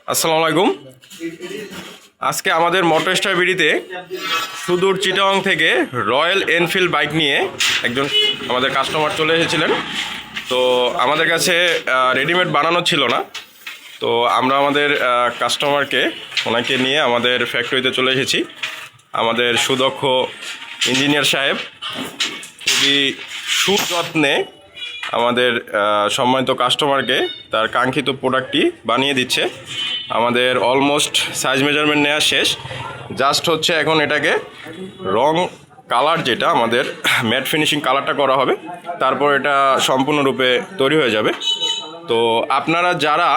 আসসালামু আলাইকুম। আজকে আমাদের মোটর স্টার বিডিতে সুদূর চিটাগং থেকে রয়্যাল এনফিল্ড বাইক নিয়ে একজন আমাদের কাস্টমার চলে এসেছিলেন। তো আমাদের কাছে রেডিমেড বানানো ছিল না, তো আমরা আমাদের কাস্টমারকে ওনাকে নিয়ে আমাদের ফ্যাক্টরিতে চলে এসেছি। আমাদের সুদক্ষ ইঞ্জিনিয়ার সাহেব খুবই সুযত্নে আমাদের সম্মানিত কাস্টমারকে তার কাঙ্ক্ষিত প্রোডাক্টটি বানিয়ে দিচ্ছে। আমাদের অলমোস্ট সাইজ মেজারমেন্ট নেওয়া শেষ, জাস্ট হচ্ছে এখন এটাকে রং কালার, যেটা আমাদের ম্যাট ফিনিশিং কালারটা করা হবে, তারপর এটা সম্পূর্ণরূপে তৈরি হয়ে যাবে। তো আপনারা যারা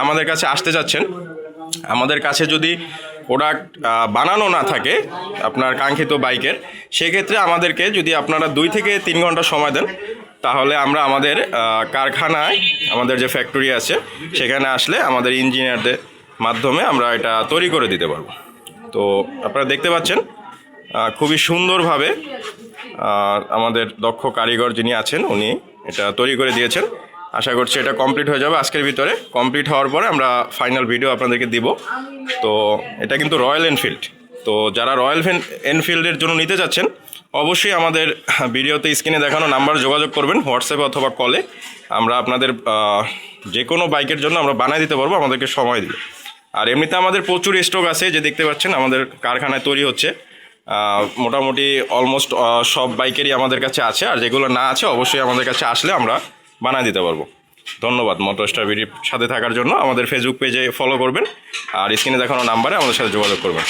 আমাদের কাছে আসতে চাচ্ছেন, আমাদের কাছে যদি প্রোডাক্ট বানানো না থাকে আপনার কাঙ্ক্ষিত বাইকের, সেক্ষেত্রে আমাদেরকে যদি আপনারা 2 থেকে 3 ঘন্টা সময় দেন, তাহলে আমরা আমাদের কারখানায়, আমাদের যে ফ্যাক্টরি আছে সেখানে আসলে আমাদের ইঞ্জিনিয়ারদের মাধ্যমে আমরা এটা তৈরি করে দিতে পারবো। তো আপনারা দেখতে পাচ্ছেন খুবই সুন্দরভাবে আমাদের দক্ষ কারিগর যিনি আছেন উনি এটা তৈরি করে দিয়েছেন। আশা করছি এটা কমপ্লিট হয়ে যাবে আজকের ভিতরে। কমপ্লিট হওয়ার পরে আমরা ফাইনাল ভিডিও আপনাদেরকে দিব। তো এটা কিন্তু রয়্যাল এনফিল্ড। তো যারা রয়্যাল এনফিল্ডের জন্য নিতে চাচ্ছেন, অবশ্যই আমাদের ভিডিওতে স্ক্রিনে দেখানো নাম্বার যোগাযোগ করবেন, হোয়াটসঅ্যাপে অথবা কলে। আমরা আপনাদের যে কোনো বাইকের জন্য আমরা বানিয়ে দিতে পারবো, আমাদেরকে সময় দিলে। আর এমনিতে আমাদের প্রচুর স্টক আছে, যে দেখতে পাচ্ছেন আমাদের কারখানায় তৈরি হচ্ছে। মোটামুটি অলমোস্ট সব বাইকেরই আমাদের কাছে আছে, আর যেগুলো না আছে অবশ্যই আমাদের কাছে আসলে আমরা বানিয়ে দিতে পারবো। ধন্যবাদ মোটর স্টার বিডির সাথে থাকার জন্য। আমাদের ফেসবুক পেজে ফলো করবেন, আর স্ক্রিনে দেখানো নাম্বারে আমাদের সাথে যোগাযোগ করবেন।